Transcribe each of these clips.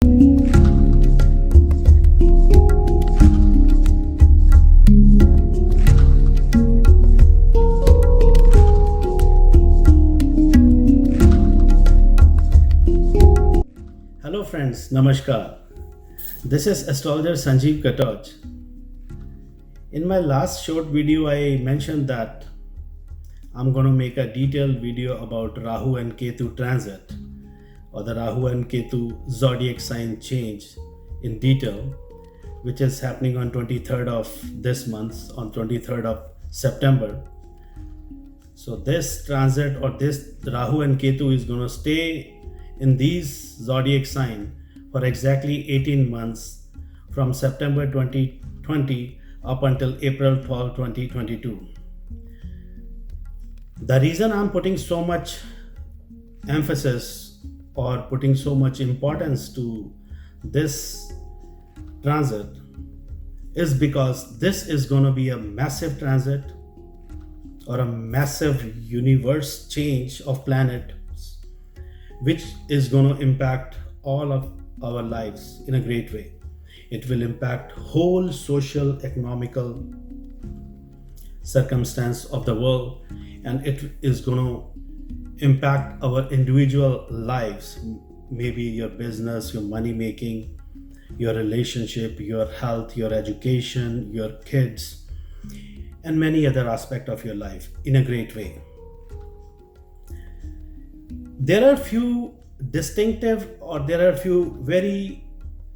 Hello friends, Namaskar. This is astrologer Sanjeev Katoj. In my last short video, I mentioned that I'm going to make a detailed video about Rahu and Ketu transit or the Rahu and Ketu zodiac sign change in detail, which is happening on 23rd of this month, on 23rd of September. So this transit or this Rahu and Ketu is going to stay in these zodiac sign for exactly 18 months from September 2020 up until April 12, 2022. The reason I'm putting so much emphasis or putting so much importance to this transit is because this is going to be a massive transit or a massive universe change of planets, which is going to impact all of our lives in a great way. It will impact whole social, economical circumstance of the world, and it is going to impact our individual lives, maybe your business, your money making, your relationship, your health, your education, your kids, and many other aspects of your life in a great way. There are few distinctive or there are few very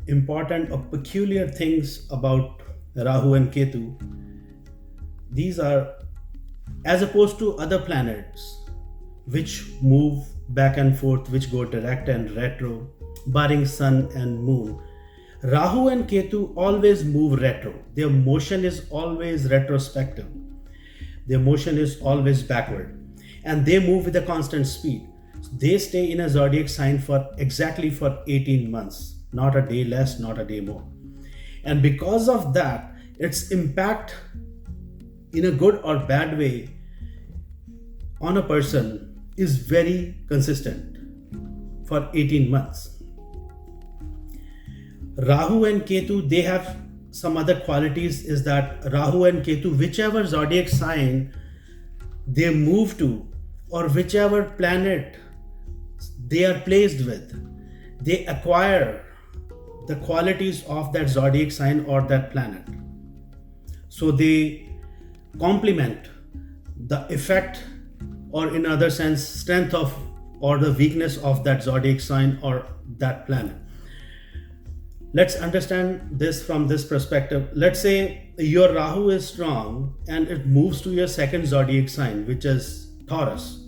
important or peculiar things about Rahu and Ketu. These are, as opposed to other planets which move back and forth, which go direct and retro, barring sun and moon, Rahu and Ketu always move retro. Their motion is always retrospective. Their motion is always backward, and they move with a constant speed. They stay in a zodiac sign for exactly for 18 months, not a day less, not a day more. And because of that, its impact in a good or bad way on a person is very consistent for 18 months. Rahu and Ketu, they have some other qualities, is that Rahu and Ketu, whichever zodiac sign they move to or whichever planet they are placed with, they acquire the qualities of that zodiac sign or that planet. So they complement the effect, or in other sense, strength of or the weakness of that zodiac sign or that planet. Let's understand this from this perspective. Let's say your Rahu is strong and it moves to your second zodiac sign, which is Taurus.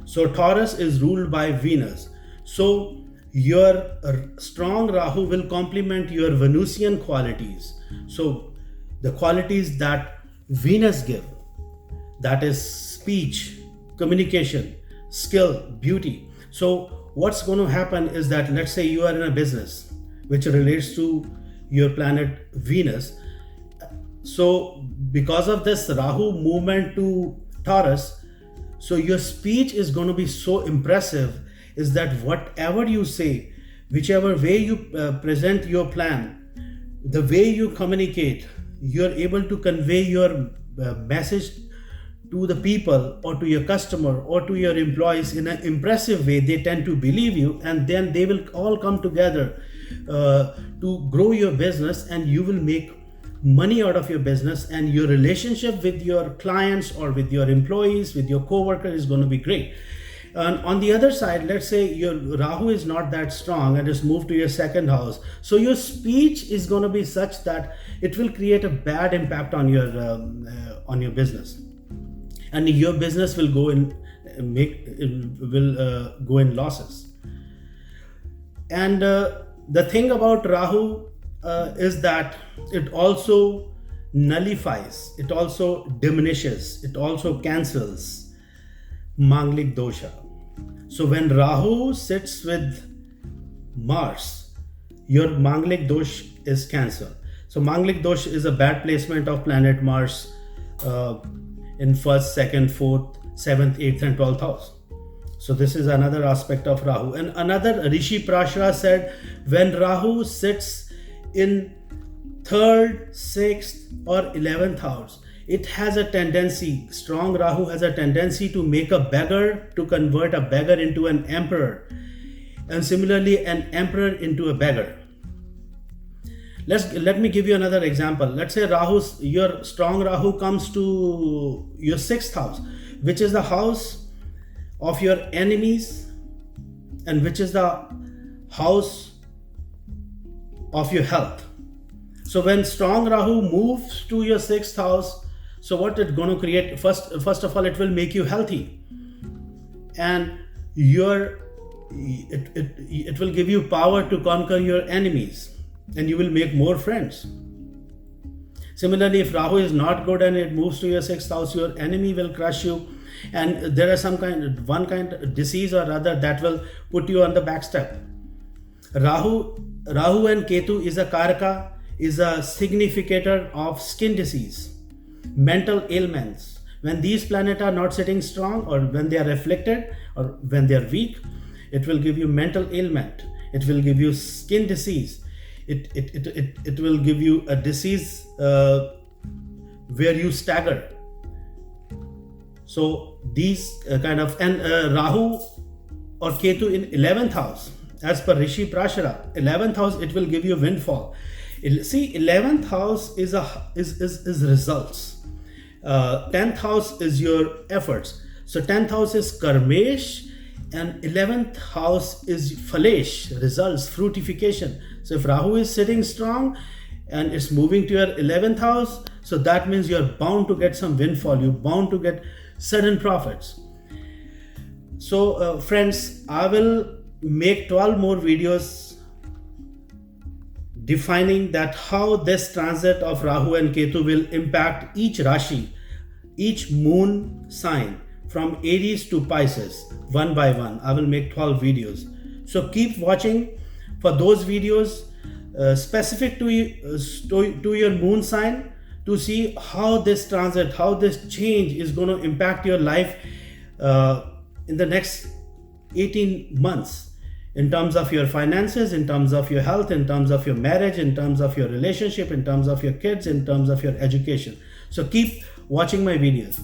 So Taurus is ruled by Venus. So your strong Rahu will complement your Venusian qualities. So the qualities that Venus gives, that is speech, communication, skill, beauty. So what's going to happen is that, let's say you are in a business which relates to your planet Venus. So because of this Rahu movement to Taurus, so your speech is going to be so impressive, is that whatever you say, whichever way you present your plan, the way you communicate, you're able to convey your message to the people or to your customer or to your employees in an impressive way. They tend to believe you, and then they will all come together to grow your business, and you will make money out of your business, and your relationship with your clients or with your employees, with your co-worker is going to be great. And on the other side, let's say your Rahu is not that strong and is moved to your second house, so your speech is going to be such that it will create a bad impact on your business, and your business will go in go in losses. And the thing about Rahu is that it also nullifies, it also diminishes, it also cancels Manglik dosha. So when Rahu sits with Mars, your Manglik dosh is cancelled. So Manglik dosh is a bad placement of planet Mars in 1st, 2nd, 4th, 7th, 8th and 12th house. So this is another aspect of Rahu. And another, Rishi Prashara said, when Rahu sits in 3rd, 6th or 11th house, it has a tendency, strong Rahu has a tendency to make a beggar, to convert a beggar into an emperor, and similarly an emperor into a beggar. Let me give you another example. Let's say your strong Rahu comes to your 6th house, which is the house of your enemies and which is the house of your health. So when strong Rahu moves to your 6th house, so what it's going to create, first of all, it will make you healthy, and it will give you power to conquer your enemies, and you will make more friends. Similarly, if Rahu is not good and it moves to your 6th house, your enemy will crush you, and there are one kind of disease or other that will put you on the back step. Rahu and Ketu is a karaka, is a significator of skin disease, mental ailments. When these planets are not sitting strong, or when they are afflicted, or when they are weak, it will give you mental ailment. It will give you skin disease. It will give you a disease where you stagger. So these kind of, and Rahu or Ketu in 11th house, as per Rishi Prashara, 11th house, it will give you windfall. See, 11th house is results. 10th house is your efforts. So 10th house is karmesh, and 11th house is phalesh, results, fruitification. So if Rahu is sitting strong and it's moving to your 11th house, so that means you're bound to get some windfall, you're bound to get sudden profits. So friends, I will make 12 more videos defining that how this transit of Rahu and Ketu will impact each Rashi, each moon sign, from Aries to Pisces, one by one. I will make 12 videos. So keep watching for those videos specific to your moon sign, to see how this transit, how this change is going to impact your life in the next 18 months, in terms of your finances, in terms of your health, in terms of your marriage, in terms of your relationship, in terms of your kids, in terms of your education. So keep watching my videos.